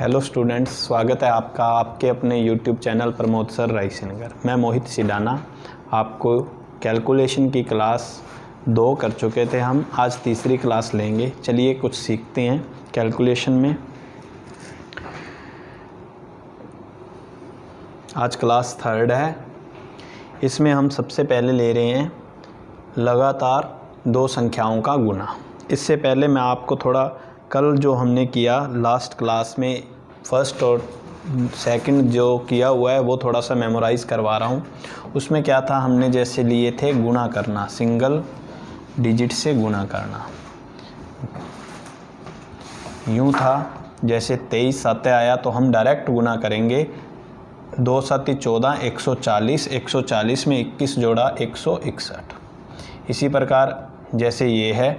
Hello students, स्वागत है आपका आपके अपने यूट्यूब चैनल प्रमोद सर रायसिनगर। मैं मोहित सिडाना आपको कैलकुलेशन की क्लास 2 कर चुके थे। हम आज तीसरी क्लास लेंगे। चलिए कुछ सीखते हैं कैलकुलेशन में। आज क्लास 3 है। इसमें हम सबसे पहले ले रहे हैं लगातार 2 संख्याओं का गुना। इससे पहले मैं आपको थोड़ा कल जो हमने किया लास्ट क्लास में फर्स्ट और सेकंड जो किया हुआ है वो थोड़ा सा मेमोराइज़ करवा रहा हूँ। उसमें क्या था, हमने जैसे लिए थे गुना करना, सिंगल डिजिट से गुना करना। यूँ था जैसे 23 7 आया तो हम डायरेक्ट गुना करेंगे। 2 7 14, 140, 140 में 21 जोड़ा 161। इसी प्रकार जैसे ये है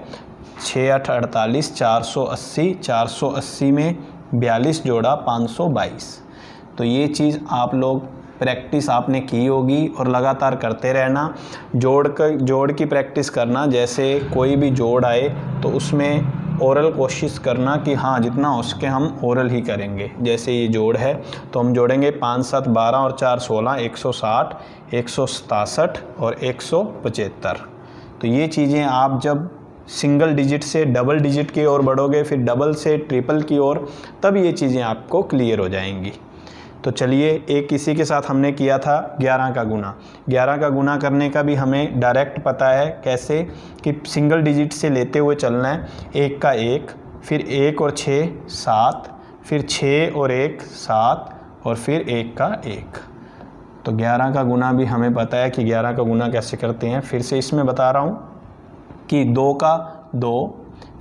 6 8 48, 480, 480 में 42 जोड़ा 522। तो ये चीज़ आप लोग प्रैक्टिस आपने की होगी और लगातार करते रहना। जोड़ की प्रैक्टिस करना। जैसे कोई भी जोड़ आए तो उसमें ओरल कोशिश करना कि हाँ जितना हो सके हम ओरल ही करेंगे। जैसे ये जोड़ है तो हम जोड़ेंगे 5 7 12 और 4 16, 160, 167 और 175। तो ये चीज़ें आप जब सिंगल डिजिट से डबल डिजिट की ओर बढ़ोगे, फिर डबल से ट्रिपल की ओर, तब ये चीज़ें आपको क्लियर हो जाएंगी। तो चलिए, एक इसी के साथ हमने किया था 11 का गुना। 11 का गुना करने का भी हमें डायरेक्ट पता है कैसे, कि सिंगल डिजिट से लेते हुए चलना है। 1 का 1, फिर 1 और 6 7, फिर 6 और 1 7 और फिर 1 का 1। तो 11 का गुना भी हमें पता है कि 11 का गुना कैसे करते हैं। फिर से इसमें बता रहा हूँ कि 2 का 2,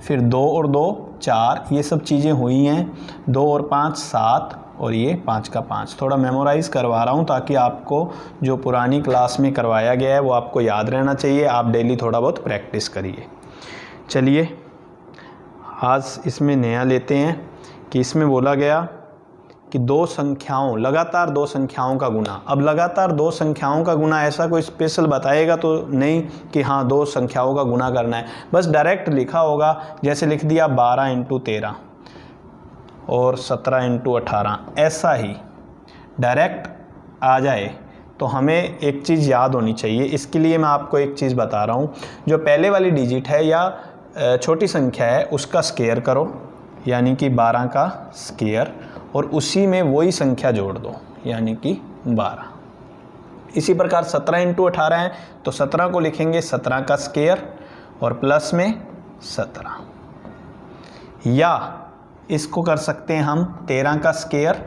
फिर 2 और 2 4, ये सब चीज़ें हुई हैं। 2 और 5 7 और ये 5 का 5। थोड़ा मेमोराइज़ करवा रहा हूँ ताकि आपको जो पुरानी क्लास में करवाया गया है वो आपको याद रहना चाहिए। आप डेली थोड़ा बहुत प्रैक्टिस करिए। चलिए आज इसमें नया लेते हैं कि इसमें बोला गया कि लगातार 2 संख्याओं का गुना। अब लगातार 2 संख्याओं का गुना ऐसा कोई स्पेशल बताएगा तो नहीं कि हाँ 2 संख्याओं का गुना करना है, बस डायरेक्ट लिखा होगा। जैसे लिख दिया 12 × 13 और 17 × 18, ऐसा ही डायरेक्ट आ जाए तो हमें एक चीज़ याद होनी चाहिए। इसके लिए मैं आपको एक चीज़ बता रहा हूँ। जो पहले वाली डिजिट है या छोटी संख्या है उसका स्क्वायर करो, यानी कि 12 का स्क्वायर, और उसी में वही संख्या जोड़ दो, यानी कि 12। इसी प्रकार 17 × 18 है तो 17 को लिखेंगे 17 का स्क्वायर और प्लस में 17। या इसको कर सकते हैं हम 13 का स्क्वायर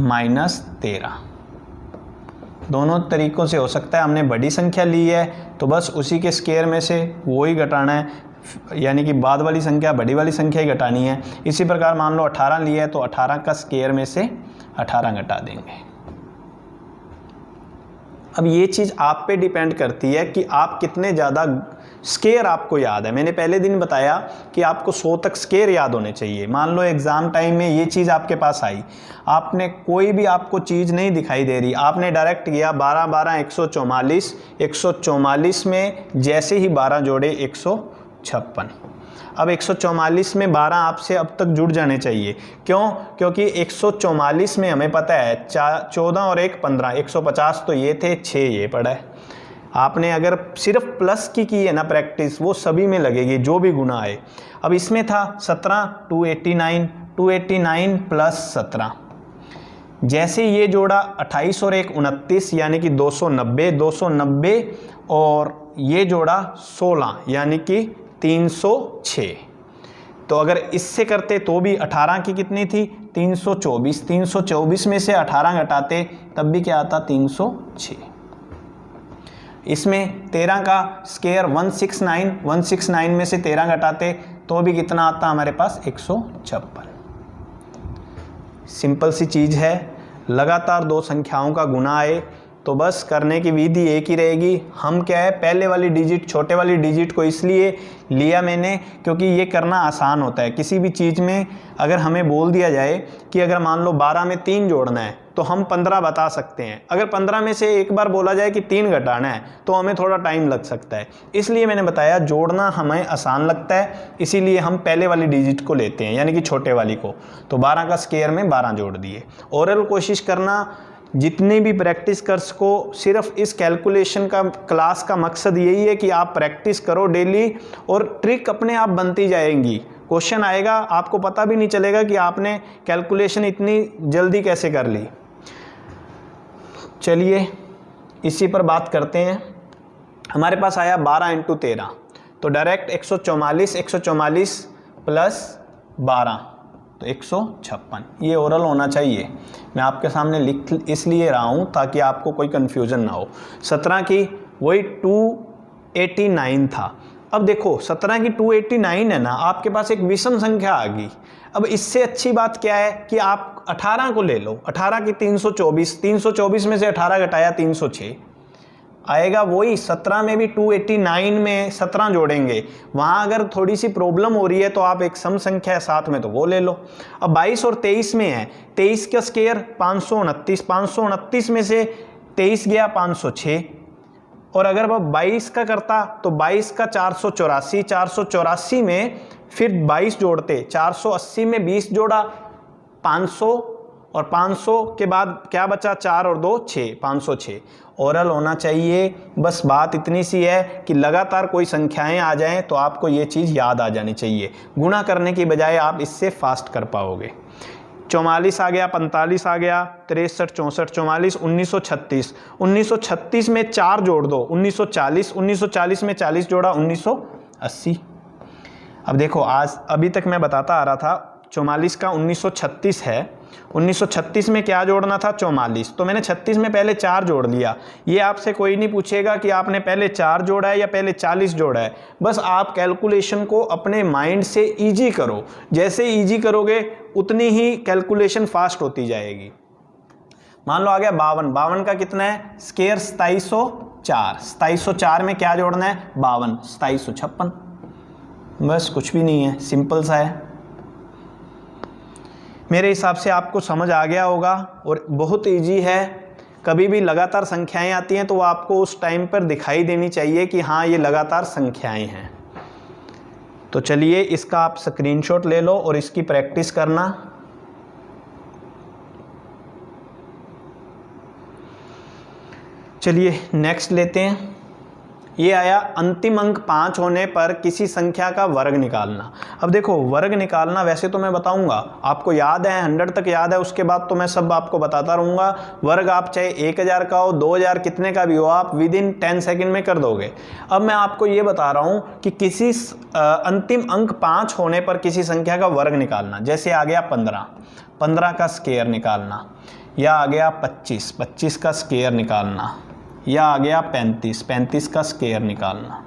माइनस 13। दोनों तरीक़ों से हो सकता है। हमने बड़ी संख्या ली है तो बस उसी के स्क्वायर में से वही घटाना है, यानी कि बाद वाली संख्या बड़ी वाली संख्या ही घटानी है। इसी प्रकार मान लो 18 लिया है तो 18 का स्क्वायर में से 18 घटा देंगे। अब ये चीज़ आप पे डिपेंड करती है कि आप कितने ज़्यादा स्क्वायर आपको याद है। मैंने पहले दिन बताया कि आपको 100 तक स्क्वायर याद होने चाहिए। मान लो एग्ज़ाम टाइम में ये चीज़ आपके पास आई, आपने कोई भी आपको चीज़ नहीं दिखाई दे रही, आपने डायरेक्ट किया 12 12 144, 144 में जैसे ही 12 जोड़े 156। अब 144 में 12 आपसे अब तक जुड़ जाने चाहिए। क्यों? क्योंकि 144 में हमें पता है 14 और 1 15, 150 तो ये थे, 6 ये पड़ा है। आपने अगर सिर्फ प्लस की है ना प्रैक्टिस, वो सभी में लगेगी जो भी गुना आए। अब इसमें था 17 289, 289 प्लस 17। जैसे ये जोड़ा 28 और 1 29, यानी कि 290, 290 और ये जोड़ा 16, यानी कि 306। तो अगर इससे करते तो भी 18 की कितनी थी? 324। 324 में से 18 घटाते तब भी क्या आता? 306। इसमें 13 का स्क्वायर 169, 169 में से 13 घटाते तो भी कितना आता हमारे पास? 156। सिंपल सी चीज़ है। लगातार 2 संख्याओं का गुना आए तो बस करने की विधि एक ही रहेगी। हम क्या है, पहले वाली डिजिट, छोटे वाली डिजिट को इसलिए लिया मैंने क्योंकि ये करना आसान होता है। किसी भी चीज़ में अगर हमें बोल दिया जाए कि अगर मान लो 12 में 3 जोड़ना है तो हम 15 बता सकते हैं। अगर 15 में से एक बार बोला जाए कि 3 घटाना है तो हमें थोड़ा टाइम लग सकता है। इसलिए मैंने बताया जोड़ना हमें आसान लगता है, इसीलिए हम पहले वाली डिजिट को लेते हैं, यानी कि छोटे वाली को। तो 12 का स्क्वायर में 12 जोड़ दिए। ओरल कोशिश करना, जितने भी प्रैक्टिस कर सको। सिर्फ इस कैलकुलेशन का क्लास का मकसद यही है कि आप प्रैक्टिस करो डेली और ट्रिक अपने आप बनती जाएंगी। क्वेश्चन आएगा, आपको पता भी नहीं चलेगा कि आपने कैलकुलेशन इतनी जल्दी कैसे कर ली। चलिए इसी पर बात करते हैं। हमारे पास आया 12 × 13, तो डायरेक्ट 144 प्लस 12 तो 156। ये ओरल होना चाहिए। मैं आपके सामने लिख इसलिए रहा हूँ ताकि आपको कोई कन्फ्यूज़न ना हो। 17 की वही 289 था। अब देखो 17 की 289 है ना, आपके पास एक विषम संख्या आ गई। अब इससे अच्छी बात क्या है कि आप 18 को ले लो। 18 की 324, 324 में से 18 घटाया 306 आएगा। वही 17 में भी 289 में 17 जोड़ेंगे। वहाँ अगर थोड़ी सी प्रॉब्लम हो रही है तो आप एक सम संख्या है साथ में, तो वो ले लो। अब 22 और 23 में है, 23 का स्क्वायर 529, 529 में से 23 गया 506। और अगर वह 22 का करता तो 22 का 484, 484 में फिर 22 जोड़ते, 480 में 20 जोड़ा 500, और 500 के बाद क्या बचा, 4 और 2 6, 506। ओरल होना चाहिए। बस बात इतनी सी है कि लगातार कोई संख्याएं आ जाएं तो आपको ये चीज़ याद आ जानी चाहिए। गुणा करने की बजाय आप इससे फास्ट कर पाओगे। 44 आ गया, 45 आ गया, 63, 64, 44, 1936। 1936 में 4 जोड़ दो 1940, 1940 में 40 जोड़ा 1980। अब देखो आज अभी तक मैं बताता आ रहा था 44 का 1936 है। 1936 में क्या जोड़ना था, 44। तो मैंने 36 में पहले 4 जोड़ लिया। ये आपसे कोई नहीं पूछेगा कि आपने पहले 4 जोड़ा है या पहले 40 जोड़ा है। बस आप कैलकुलेशन को अपने माइंड से इजी करो। जैसे इजी करोगे उतनी ही कैलकुलेशन फास्ट होती जाएगी। मान लो आ गया 52। 52 का कितना है, स्क्वायर 2704। 2704 में क्या जोड़ना है, 52, 2756। बस कुछ भी नहीं है, सिंपल सा है। मेरे हिसाब से आपको समझ आ गया होगा और बहुत इजी है। कभी भी लगातार संख्याएं आती हैं तो वो आपको उस टाइम पर दिखाई देनी चाहिए कि हाँ ये लगातार संख्याएं हैं। तो चलिए इसका आप स्क्रीनशॉट ले लो और इसकी प्रैक्टिस करना। चलिए नेक्स्ट लेते हैं। ये आया अंतिम अंक 5 होने पर किसी संख्या का वर्ग निकालना। अब देखो वर्ग निकालना वैसे तो मैं बताऊंगा, आपको याद है 100 तक याद है, उसके बाद तो मैं सब आपको बताता रहूँगा। वर्ग आप चाहे 1000 का हो, 2000 कितने का भी हो, आप विद इन 10 सेकेंड में कर दोगे। अब मैं आपको ये बता रहा हूँ कि किसी अंतिम अंक 5 होने पर किसी संख्या का वर्ग निकालना। जैसे आ गया 15, 15 का स्क्वायर निकालना, या आ गया 25, 25 का स्क्वायर निकालना, या आ गया 35, 35 का स्क्वायर निकालना।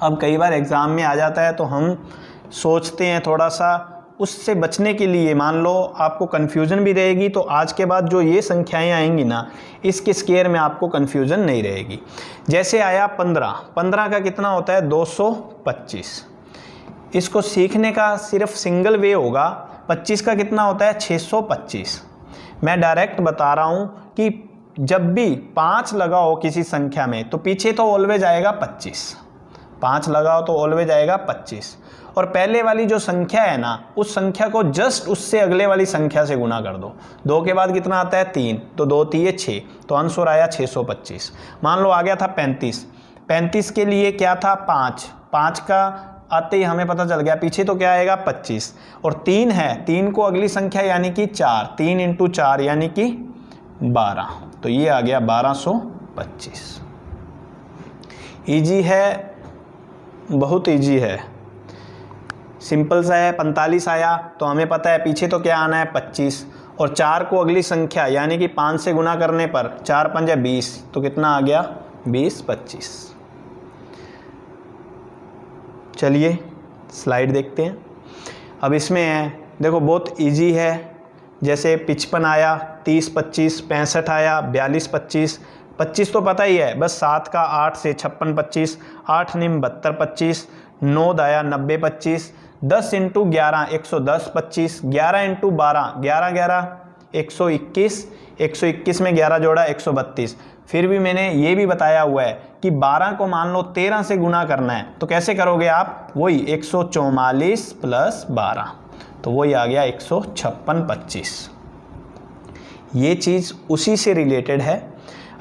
अब कई बार एग्ज़ाम में आ जाता है तो हम सोचते हैं थोड़ा सा, उससे बचने के लिए मान लो आपको कन्फ्यूज़न भी रहेगी, तो आज के बाद जो ये संख्याएं आएंगी ना, इसके स्क्वायर में आपको कन्फ्यूज़न नहीं रहेगी। जैसे आया 15, 15 का कितना होता है, 225। इसको सीखने का सिर्फ सिंगल वे होगा। 25 का कितना होता है, 625। मैं डायरेक्ट बता रहा हूँ कि जब भी 5 लगाओ किसी संख्या में तो पीछे तो ऑलवेज आएगा 25। 5 लगाओ तो ऑलवेज आएगा 25, और पहले वाली जो संख्या है ना, उस संख्या को जस्ट उससे अगले वाली संख्या से गुना कर दो। 2 के बाद कितना आता है, 3, तो 2 3 6, तो आंसर आया 625। मान लो आ गया था 35, 35 के लिए क्या था, 5, 5 का आते ही हमें पता चल गया पीछे तो क्या आएगा 25, और 3 है, 3 को अगली संख्या यानी कि 4, 3 × 4 यानी कि 12, तो ये आ गया 1225। इजी है, बहुत इजी है, सिंपल सा है। 45 आया तो हमें पता है पीछे तो क्या आना है 25, और 4 को अगली संख्या यानी कि 5 से गुना करने पर 4 × 5 = 20, तो कितना आ गया 20 25। चलिए स्लाइड देखते हैं। अब इसमें है देखो बहुत इजी है, जैसे 55 आया, 30 25, 65 आया, 42 25, 25 तो पता ही है, बस 7 का 8 से 56 25, 8 निम 72 25, 9 दाया 90 25, 10 इंटू 11 110 25, 11 इंटू 12 11 11 121, 121 में 11 जोड़ा 132। फिर भी मैंने ये भी बताया हुआ है कि 12 को मान लो 13 से गुना करना है, तो कैसे करोगे आप, वही 144 प्लस 12, तो वही आ गया 156 25। ये चीज़ उसी से रिलेटेड है।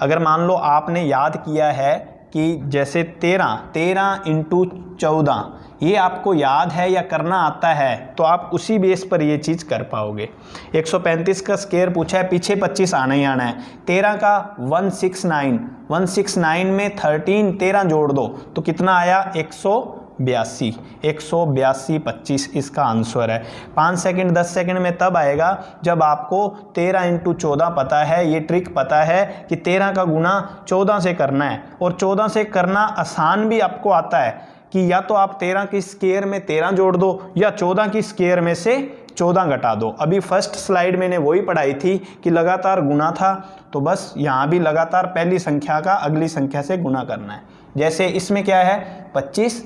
अगर मान लो आपने याद किया है कि जैसे 13 इंटू 14 ये आपको याद है या करना आता है, तो आप उसी बेस पर ये चीज़ कर पाओगे। 135 का स्क्वायर पूछा है, पीछे 25 आना ही आना है। 13 का 169, 169 में 13 जोड़ दो तो कितना आया 182, 182 25 इसका आंसर है। 5 सेकंड 10 सेकंड में तब आएगा जब आपको 13 इंटू 14 पता है, ये ट्रिक पता है कि 13 का गुना 14 से करना है, और 14 से करना आसान भी आपको आता है कि या तो आप 13 की स्क्वायर में 13 जोड़ दो या 14 की स्क्वायर में से 14 घटा दो। अभी फर्स्ट स्लाइड मैंने वही पढ़ाई थी कि लगातार गुना था, तो बस यहाँ भी लगातार पहली संख्या का अगली संख्या से गुना करना है। जैसे इसमें क्या है 25,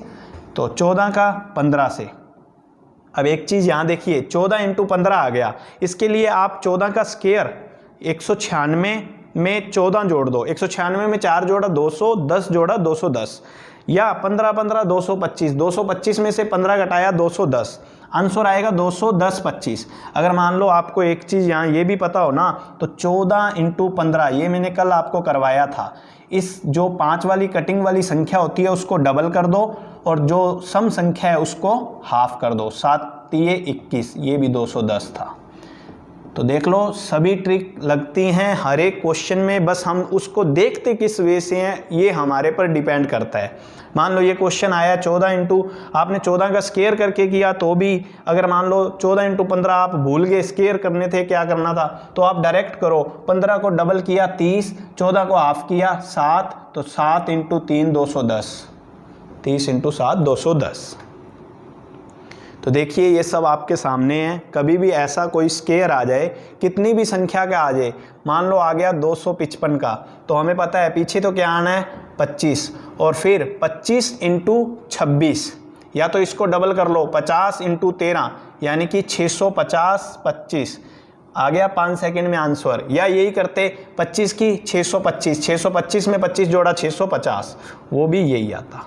तो 14 का 15 से। अब एक चीज़ यहाँ देखिए, 14 इंटू 15 आ गया, इसके लिए आप 14 का स्क्वायर 196 में 14 जोड़ दो, 196 में 4 जोड़ा 200, 10 जोड़ा 210, या 15 15 225, 225 में से 15 घटाया 210, आंसर आएगा 210 25। अगर मान लो आपको एक चीज़ यहाँ ये भी पता हो ना, तो 14 इंटू 15 ये मैंने कल आपको करवाया था, इस जो 5 वाली कटिंग वाली संख्या होती है उसको डबल कर दो और जो सम संख्या है उसको हाफ कर दो, 7 तिये 21, ये भी 210 था। तो देख लो सभी ट्रिक लगती हैं हर एक क्वेश्चन में, बस हम उसको देखते किस वे से हैं ये हमारे पर डिपेंड करता है। मान लो ये क्वेश्चन आया 14 इंटू, आपने 14 का स्क्वायर करके किया तो भी, अगर मान लो 14 इंटू 15 आप भूल गए स्क्वायर करने थे, क्या करना था, तो आप डायरेक्ट करो, 15 को डबल किया 30, 14 को हाफ किया 7, तो 7 इंटू 3 210, 30 इंटू 7 210। तो देखिए ये सब आपके सामने है। कभी भी ऐसा कोई स्क्वायर आ जाए, कितनी भी संख्या का आ जाए, मान लो आ गया 255 का, तो हमें पता है पीछे तो क्या आना है 25, और फिर 25 इंटू 26, या तो इसको डबल कर लो 50 इंटू 13 यानी कि 650 25 आ गया 5 सेकंड में आंसर, या यही करते 25 की 625, 625 में 25 जोड़ा 650, वो भी यही आता।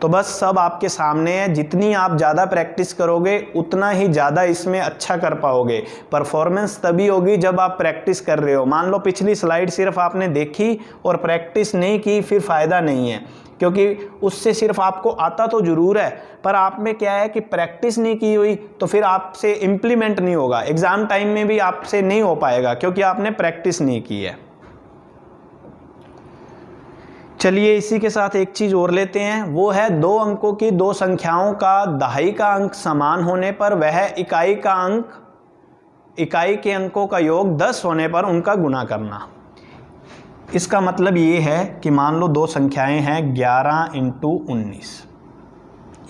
तो बस सब आपके सामने है, जितनी आप ज़्यादा प्रैक्टिस करोगे उतना ही ज़्यादा इसमें अच्छा कर पाओगे। परफॉर्मेंस तभी होगी जब आप प्रैक्टिस कर रहे हो। मान लो पिछली स्लाइड सिर्फ आपने देखी और प्रैक्टिस नहीं की, फिर फ़ायदा नहीं है, क्योंकि उससे सिर्फ आपको आता तो ज़रूर है, पर आप में क्या है कि प्रैक्टिस नहीं की हुई, तो फिर आपसे इम्प्लीमेंट नहीं होगा, एग्ज़ाम टाइम में भी आपसे नहीं हो पाएगा क्योंकि आपने प्रैक्टिस नहीं की है। चलिए इसी के साथ एक चीज़ और लेते हैं, वो है 2 अंकों की 2 संख्याओं का दहाई का अंक समान होने पर वह इकाई के अंकों का योग 10 होने पर उनका गुना करना। इसका मतलब ये है कि मान लो 2 संख्याएं हैं 11 इंटू 19,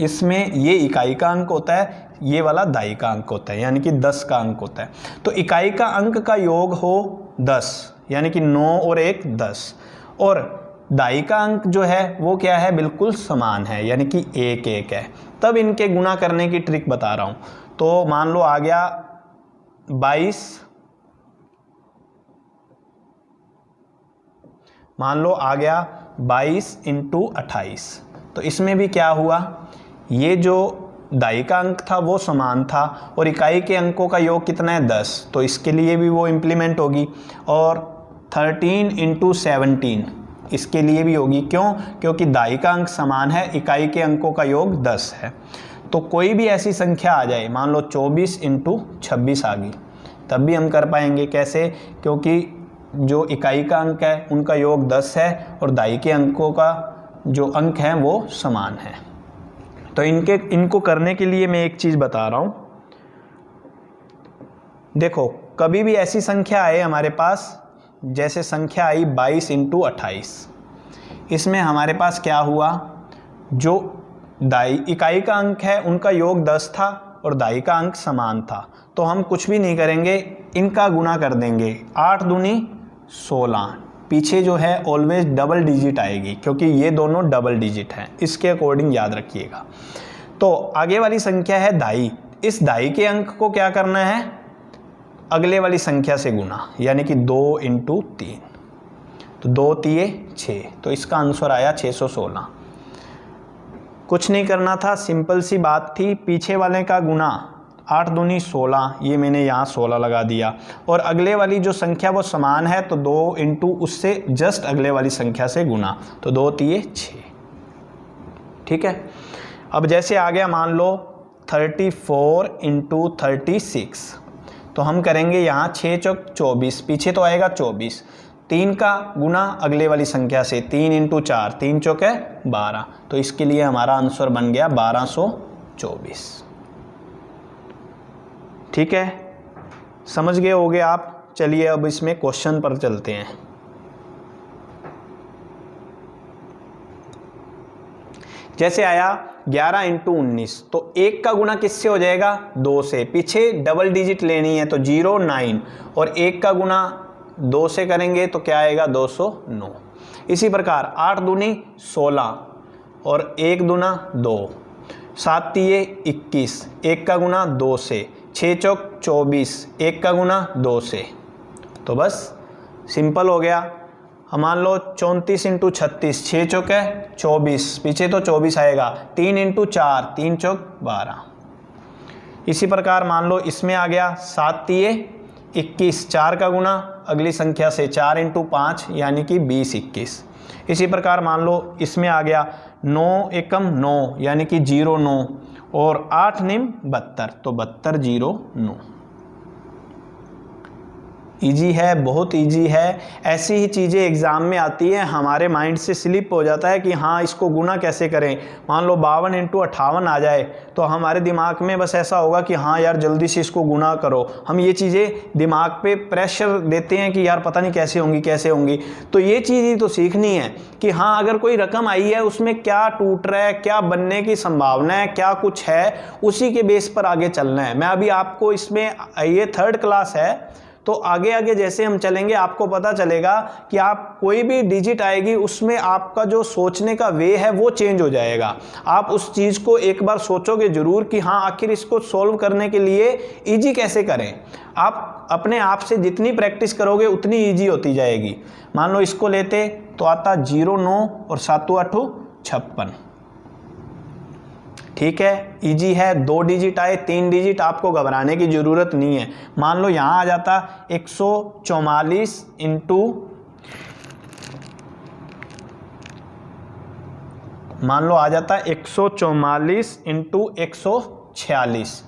इसमें ये इकाई का अंक होता है, ये वाला दहाई का अंक होता है, यानी कि 10 का अंक होता है। तो इकाई का अंक का योग हो 10, यानी कि 9 और 1 10, और दाई का अंक जो है वो क्या है, बिल्कुल समान है, यानी कि 1 1 है। तब इनके गुना करने की ट्रिक बता रहा हूँ। तो मान लो आ गया 22, मान लो आ गया 22 इंटू 28, तो इसमें भी क्या हुआ, ये जो दाई का अंक था वो समान था और इकाई के अंकों का योग कितना है 10, तो इसके लिए भी वो इम्प्लीमेंट होगी। और 13 इंटू 17 इसके लिए भी होगी, क्यों, क्योंकि दाई का अंक समान है, इकाई के अंकों का योग 10 है। तो कोई भी ऐसी संख्या आ जाए, मान लो 24 इंटू 26 आ गई, तब भी हम कर पाएंगे। कैसे, क्योंकि जो इकाई का अंक है उनका योग 10 है और दाई के अंकों का जो अंक है वो समान है। तो इनको करने के लिए मैं एक चीज़ बता रहा हूँ। देखो कभी भी ऐसी संख्या आए हमारे पास, जैसे संख्या आई 22 इंटू 28, इसमें हमारे पास क्या हुआ, जो इकाई का अंक है उनका योग 10 था और दाई का अंक समान था, तो हम कुछ भी नहीं करेंगे, इनका गुना कर देंगे। 8 दूनी 16, पीछे जो है ऑलवेज डबल डिजिट आएगी क्योंकि ये दोनों डबल डिजिट हैं, इसके अकॉर्डिंग याद रखिएगा। तो आगे वाली संख्या है दाई, इस दाई के अंक को क्या करना है, अगले वाली संख्या से गुना, यानी कि 2 × 3, तो 2 तिये 6, तो इसका आंसर आया 616। कुछ नहीं करना था, सिंपल सी बात थी, पीछे वाले का गुना 8 दूनी 16, ये मैंने यहाँ 16 लगा दिया, और अगले वाली जो संख्या वो समान है तो 2 × उससे जस्ट अगले वाली संख्या से गुना, तो 2 तिये 6। ठीक है, अब जैसे आ गया मान लो 34 × 36, तो हम करेंगे यहाँ 6 चौक 24, पीछे तो आएगा 24, 3 का गुना अगले वाली संख्या से, 3 × 4, 3 चौक है 12, तो इसके लिए हमारा आंसर बन गया 1224। ठीक है, समझ गए होगे आप। चलिए अब इसमें क्वेश्चन पर चलते हैं। जैसे आया 11 × 19, तो 1 का गुना किससे हो जाएगा, 2 से, पीछे डबल डिजिट लेनी है तो 0 9, और 1 का गुना 2 से करेंगे तो क्या आएगा 209। इसी प्रकार 8 दूनी 16 और 1 दूना 2, 7 तिये 21, 1 का गुना 2 से, 6 चौक 24, 1 का गुना 2 से, तो बस सिंपल हो गया। हम मान लो 34 × 36, 6 चौक है 24, पीछे तो 24 आएगा, 3 × 4, 3 चौक 12। इसी प्रकार मान लो इसमें आ गया 7 तिये 21, 4 का गुना अगली संख्या से, 4 × 5 यानी कि 20 21। इसी प्रकार मान लो इसमें आ गया 9 एकम 9 यानी कि 0 9, और 8 निम 72, तो 72 0 9। इजी है, बहुत इजी है। ऐसी ही चीज़ें एग्ज़ाम में आती हैं, हमारे माइंड से स्लिप हो जाता है कि हाँ इसको गुना कैसे करें। मान लो 52 × 58 आ जाए तो हमारे दिमाग में बस ऐसा होगा कि हाँ यार जल्दी से इसको गुना करो। हम ये चीज़ें दिमाग पे प्रेशर देते हैं कि यार पता नहीं कैसे होंगी कैसे होंगी। तो ये चीज़ ही तो सीखनी है कि हाँ अगर कोई रकम आई है उसमें क्या टूट रहा है, क्या बनने की संभावना है, क्या कुछ है, उसी के बेस पर आगे चलना है। मैं अभी आपको इसमें, ये 3rd क्लास है तो आगे आगे जैसे हम चलेंगे आपको पता चलेगा कि आप कोई भी डिजिट आएगी उसमें आपका जो सोचने का वे है वो चेंज हो जाएगा। आप उस चीज़ को एक बार सोचोगे ज़रूर कि हाँ आखिर इसको सॉल्व करने के लिए इजी कैसे करें। आप अपने आप से जितनी प्रैक्टिस करोगे उतनी इजी होती जाएगी। मान लो इसको लेते तो आता 0 9 और 7 8 56। ठीक है, इजी है। 2 डिजिट आए, 3 डिजिट, आपको घबराने की ज़रूरत नहीं है। मान लो यहाँ आ जाता 144 इंटू, मान लो आ जाता 144 इंटू 146,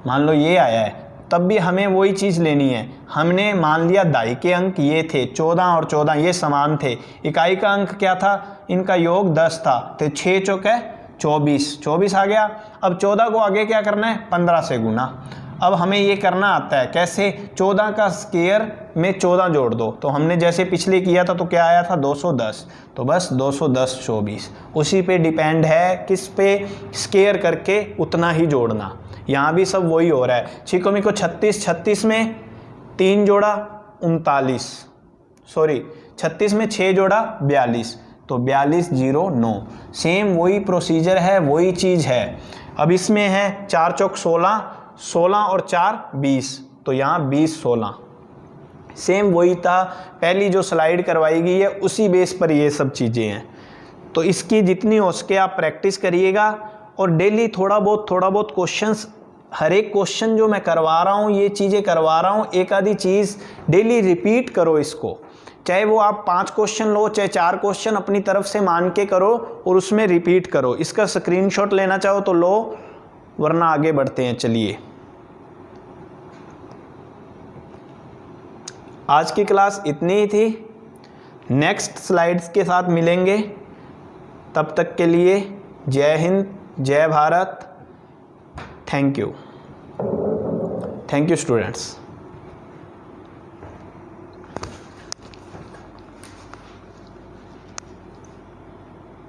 मान लो ये आया है, तब भी हमें वही चीज़ लेनी है। हमने मान लिया दाई के अंक ये थे 14 और 14 ये समान थे, इकाई का अंक क्या था, इनका योग 10 था, तो 6 चौक है 24, 24 आ गया। अब 14 को आगे क्या करना है, 15 से गुना। अब हमें ये करना आता है कैसे, 14 का स्क्वायर में 14 जोड़ दो, तो हमने जैसे पिछले किया था तो क्या आया था 210, तो बस 210 24, उसी पे डिपेंड है, किस पे, स्क्वायर करके उतना ही जोड़ना। यहाँ भी सब वही हो रहा है। छिको मिको 36, 36 में 3 जोड़ा 39, सॉरी 36 में 6 जोड़ा 42, तो 42 0 9। सेम वही प्रोसीजर है, वही चीज़ है। अब इसमें है 4 चौक 16, 16 और 4 20, तो यहाँ 20 16, सेम वही था। पहली जो स्लाइड करवाई गई है उसी बेस पर ये सब चीज़ें हैं। तो इसकी जितनी हो सके आप प्रैक्टिस करिएगा, और डेली थोड़ा बहुत क्वेश्चंस, हर एक क्वेश्चन जो मैं करवा रहा हूँ, ये चीज़ें करवा रहा हूँ, एक आधी चीज़ डेली रिपीट करो इसको। चाहे वो आप 5 क्वेश्चन लो, चाहे 4 क्वेश्चन अपनी तरफ से मान के करो और उसमें रिपीट करो। इसका स्क्रीनशॉट लेना चाहो तो लो, वरना आगे बढ़ते हैं। चलिए, आज की क्लास इतनी ही थी। नेक्स्ट स्लाइड्स के साथ मिलेंगे, तब तक के लिए जय हिंद, जय भारत। Thank you students.